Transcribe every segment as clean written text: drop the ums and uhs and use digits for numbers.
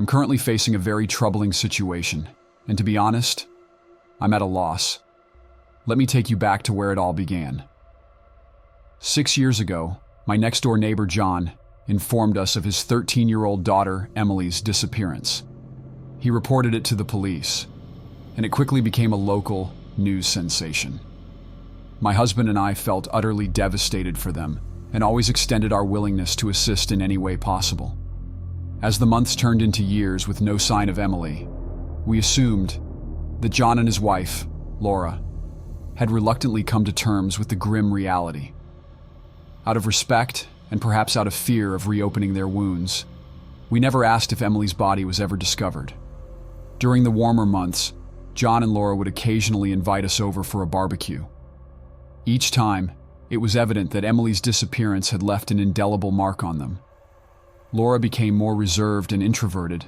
I'm currently facing a very troubling situation, and to be honest, I'm at a loss. Let me take you back to where it all began. 6 years ago, my next-door neighbor John informed us of his 13-year-old daughter Emily's disappearance. He reported it to the police, and it quickly became a local news sensation. My husband and I felt utterly devastated for them and always extended our willingness to assist in any way possible. As the months turned into years with no sign of Emily, we assumed that John and his wife, Laura, had reluctantly come to terms with the grim reality. Out of respect, and perhaps out of fear of reopening their wounds, we never asked if Emily's body was ever discovered. During the warmer months, John and Laura would occasionally invite us over for a barbecue. Each time, it was evident that Emily's disappearance had left an indelible mark on them. Laura became more reserved and introverted,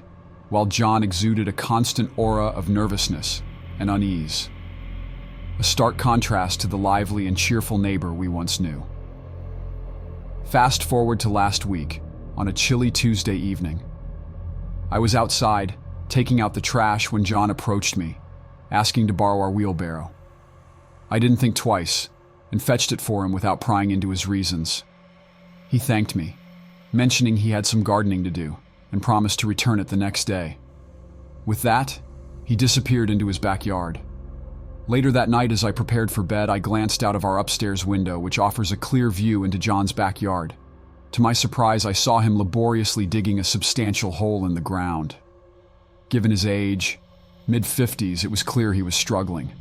while John exuded a constant aura of nervousness and unease. A stark contrast to the lively and cheerful neighbor we once knew. Fast forward to last week, on a chilly Tuesday evening. I was outside, taking out the trash when John approached me, asking to borrow our wheelbarrow. I didn't think twice, and fetched it for him without prying into his reasons. He thanked me, mentioning he had some gardening to do, and promised to return it the next day. With that, he disappeared into his backyard. Later that night, as I prepared for bed, I glanced out of our upstairs window, which offers a clear view into John's backyard. To my surprise, I saw him laboriously digging a substantial hole in the ground. Given his age, mid-50s, it was clear he was struggling.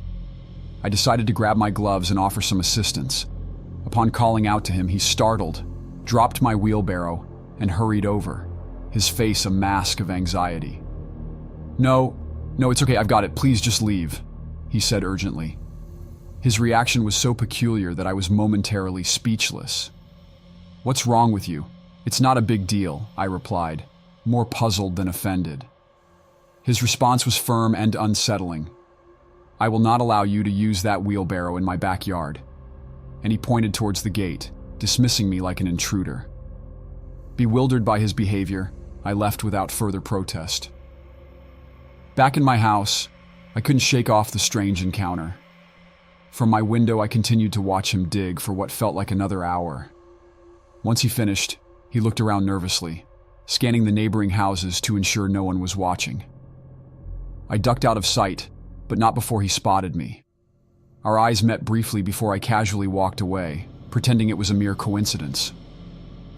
I decided to grab my gloves and offer some assistance. Upon calling out to him, he startled, dropped my wheelbarrow, and hurried over, his face a mask of anxiety. No, it's okay, I've got it, please just leave," he said urgently. His reaction was so peculiar that I was momentarily speechless. "What's wrong with you? It's not a big deal," I replied, more puzzled than offended. His response was firm and unsettling. "I will not allow you to use that wheelbarrow in my backyard," and he pointed towards the gate, dismissing me like an intruder. Bewildered by his behavior, I left without further protest. Back in my house, I couldn't shake off the strange encounter. From my window, I continued to watch him dig for what felt like another hour. Once he finished, he looked around nervously, scanning the neighboring houses to ensure no one was watching. I ducked out of sight, but not before he spotted me. Our eyes met briefly before I casually walked away, pretending it was a mere coincidence.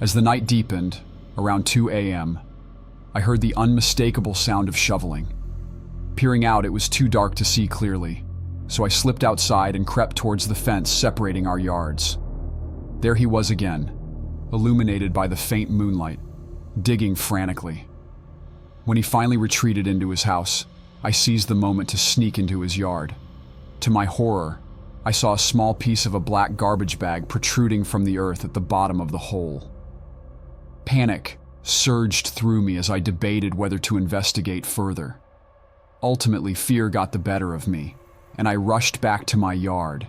As the night deepened, around 2 a.m., I heard the unmistakable sound of shoveling. Peering out, it was too dark to see clearly, so I slipped outside and crept towards the fence separating our yards. There he was again, illuminated by the faint moonlight, digging frantically. When he finally retreated into his house, I seized the moment to sneak into his yard. To my horror, I saw a small piece of a black garbage bag protruding from the earth at the bottom of the hole. Panic surged through me as I debated whether to investigate further. Ultimately, fear got the better of me, and I rushed back to my yard,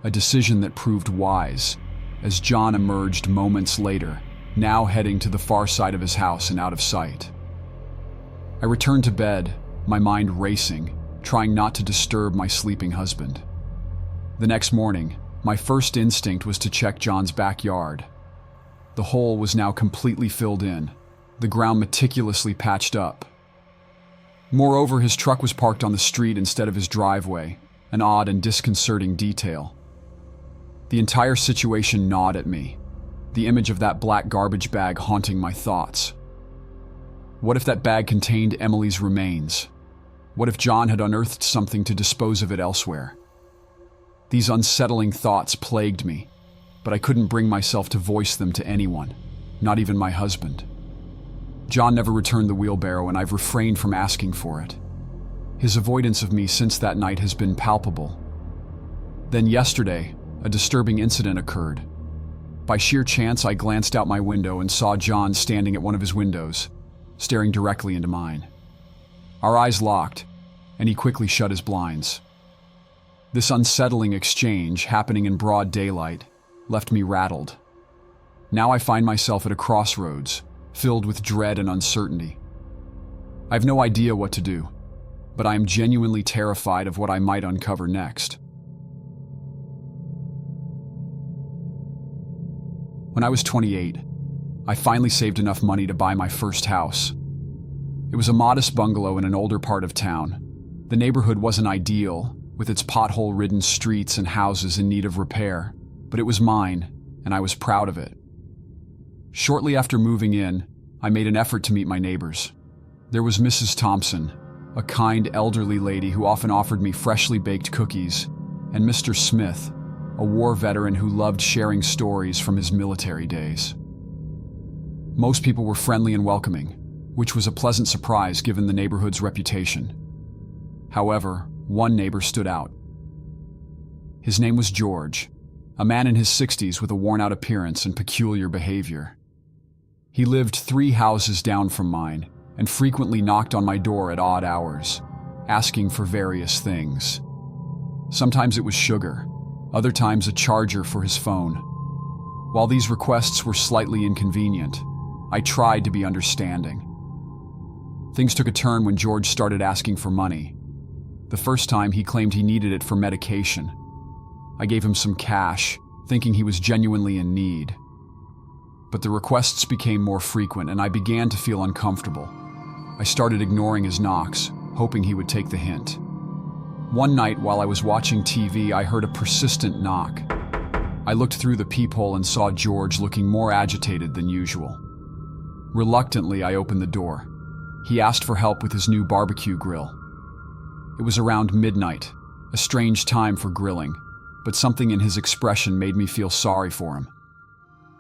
a decision that proved wise, as John emerged moments later, now heading to the far side of his house and out of sight. I returned to bed, my mind racing, trying not to disturb my sleeping husband. The next morning, my first instinct was to check John's backyard. The hole was now completely filled in, the ground meticulously patched up. Moreover, his truck was parked on the street instead of his driveway, an odd and disconcerting detail. The entire situation gnawed at me, the image of that black garbage bag haunting my thoughts. What if that bag contained Emily's remains? What if John had unearthed something to dispose of it elsewhere? These unsettling thoughts plagued me, but I couldn't bring myself to voice them to anyone, not even my husband. John never returned the wheelbarrow, and I've refrained from asking for it. His avoidance of me since that night has been palpable. Then yesterday, a disturbing incident occurred. By sheer chance, I glanced out my window and saw John standing at one of his windows, staring directly into mine. Our eyes locked, and he quickly shut his blinds. This unsettling exchange, happening in broad daylight, left me rattled. Now I find myself at a crossroads, filled with dread and uncertainty. I have no idea what to do, but I am genuinely terrified of what I might uncover next. When I was 28, I finally saved enough money to buy my first house. It was a modest bungalow in an older part of town. The neighborhood wasn't ideal, with its pothole-ridden streets and houses in need of repair, but it was mine, and I was proud of it. Shortly after moving in, I made an effort to meet my neighbors. There was Mrs. Thompson, a kind elderly lady who often offered me freshly baked cookies, and Mr. Smith, a war veteran who loved sharing stories from his military days. Most people were friendly and welcoming, which was a pleasant surprise given the neighborhood's reputation. However, one neighbor stood out. His name was George, a man in his 60s with a worn-out appearance and peculiar behavior. He lived 3 houses down from mine and frequently knocked on my door at odd hours, asking for various things. Sometimes it was sugar, other times a charger for his phone. While these requests were slightly inconvenient, I tried to be understanding. Things took a turn when George started asking for money. The first time he claimed he needed it for medication. I gave him some cash, thinking he was genuinely in need. But the requests became more frequent and I began to feel uncomfortable. I started ignoring his knocks, hoping he would take the hint. One night while I was watching TV, I heard a persistent knock. I looked through the peephole and saw George looking more agitated than usual. Reluctantly, I opened the door. He asked for help with his new barbecue grill. It was around midnight, a strange time for grilling, but something in his expression made me feel sorry for him.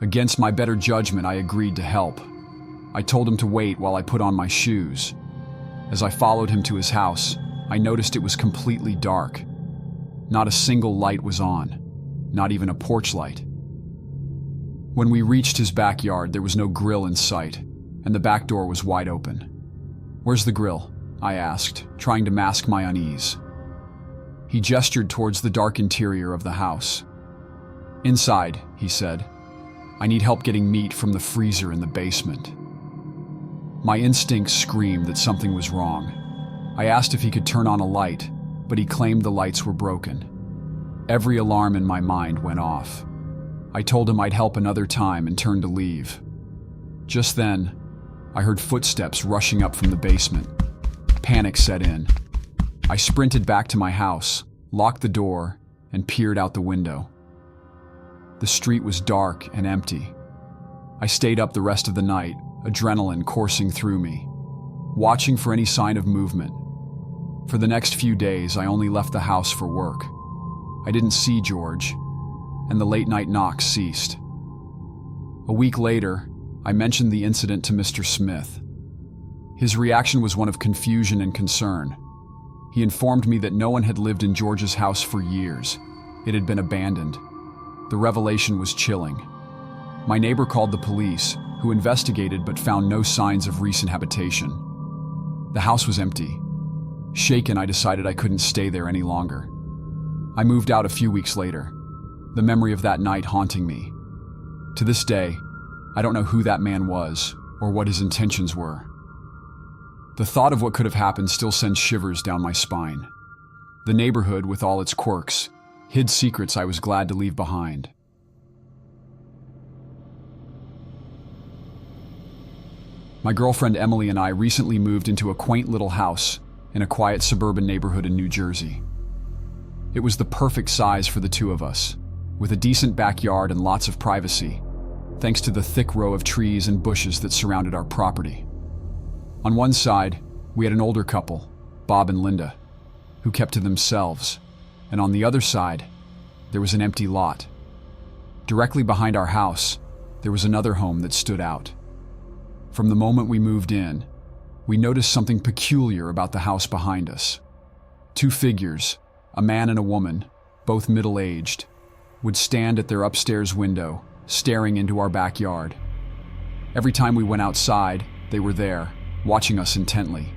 Against my better judgment, I agreed to help. I told him to wait while I put on my shoes. As I followed him to his house, I noticed it was completely dark. Not a single light was on, not even a porch light. When we reached his backyard, there was no grill in sight, and the back door was wide open. "Where's the grill?" I asked, trying to mask my unease. He gestured towards the dark interior of the house. "Inside," he said. "I need help getting meat from the freezer in the basement." My instincts screamed that something was wrong. I asked if he could turn on a light, but he claimed the lights were broken. Every alarm in my mind went off. I told him I'd help another time and turned to leave. Just then, I heard footsteps rushing up from the basement. Panic set in. I sprinted back to my house, locked the door, and peered out the window. The street was dark and empty. I stayed up the rest of the night, adrenaline coursing through me, watching for any sign of movement. For the next few days, I only left the house for work. I didn't see George, and the late-night knocks ceased. A week later, I mentioned the incident to Mr. Smith. His reaction was one of confusion and concern. He informed me that no one had lived in George's house for years. It had been abandoned. The revelation was chilling. My neighbor called the police, who investigated but found no signs of recent habitation. The house was empty. Shaken, I decided I couldn't stay there any longer. I moved out a few weeks later, the memory of that night haunting me. To this day, I don't know who that man was or what his intentions were. The thought of what could have happened still sends shivers down my spine. The neighborhood, with all its quirks, hid secrets I was glad to leave behind. My girlfriend Emily and I recently moved into a quaint little house in a quiet suburban neighborhood in New Jersey. It was the perfect size for the two of us, with a decent backyard and lots of privacy, thanks to the thick row of trees and bushes that surrounded our property. On one side, we had an older couple, Bob and Linda, who kept to themselves, and on the other side, there was an empty lot. Directly behind our house, there was another home that stood out. From the moment we moved in, we noticed something peculiar about the house behind us. 2 figures, a man and a woman, both middle-aged, would stand at their upstairs window, staring into our backyard. Every time we went outside, they were there, watching us intently.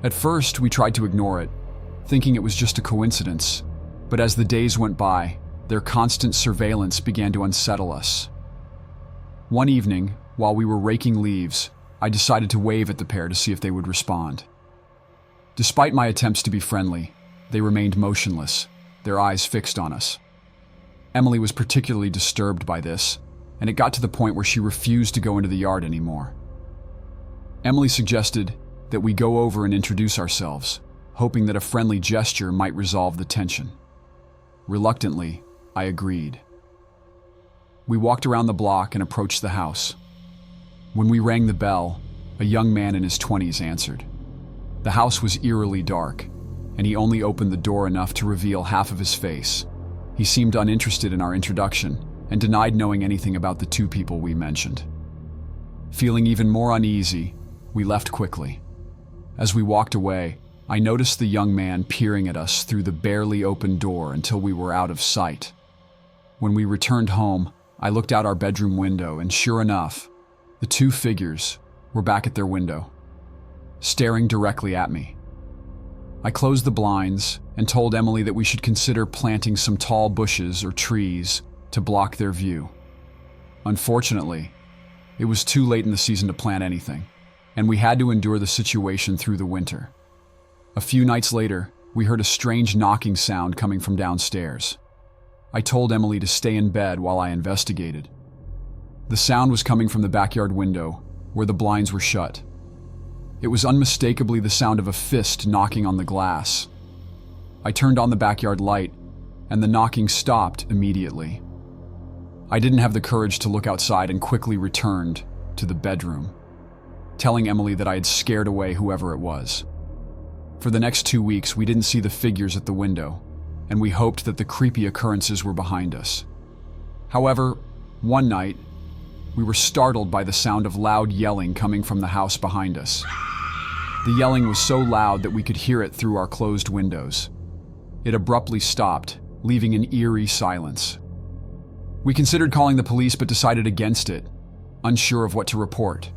At first, we tried to ignore it, thinking it was just a coincidence, but as the days went by, their constant surveillance began to unsettle us. One evening, while we were raking leaves, I decided to wave at the pair to see if they would respond. Despite my attempts to be friendly, they remained motionless, their eyes fixed on us. Emily was particularly disturbed by this, and it got to the point where she refused to go into the yard anymore. Emily suggested that we go over and introduce ourselves, hoping that a friendly gesture might resolve the tension. Reluctantly, I agreed. We walked around the block and approached the house. When we rang the bell, a young man in his 20s answered. The house was eerily dark, and he only opened the door enough to reveal half of his face. He seemed uninterested in our introduction and denied knowing anything about the two people we mentioned. Feeling even more uneasy, we left quickly. As we walked away, I noticed the young man peering at us through the barely opened door until we were out of sight. When we returned home, I looked out our bedroom window, and sure enough, the two figures were back at their window, staring directly at me. I closed the blinds and told Emily that we should consider planting some tall bushes or trees to block their view. Unfortunately, it was too late in the season to plant anything, and we had to endure the situation through the winter. A few nights later, we heard a strange knocking sound coming from downstairs. I told Emily to stay in bed while I investigated. The sound was coming from the backyard window, where the blinds were shut. It was unmistakably the sound of a fist knocking on the glass. I turned on the backyard light, and the knocking stopped immediately. I didn't have the courage to look outside and quickly returned to the bedroom, telling Emily that I had scared away whoever it was. For the next 2 weeks, we didn't see the figures at the window, and we hoped that the creepy occurrences were behind us. However, one night, we were startled by the sound of loud yelling coming from the house behind us. The yelling was so loud that we could hear it through our closed windows. It abruptly stopped, leaving an eerie silence. We considered calling the police but decided against it, unsure of what to report.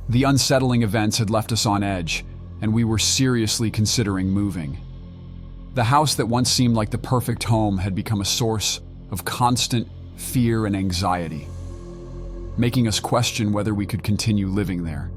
The unsettling events had left us on edge, and we were seriously considering moving. The house that once seemed like the perfect home had become a source of constant fear and anxiety, making us question whether we could continue living there.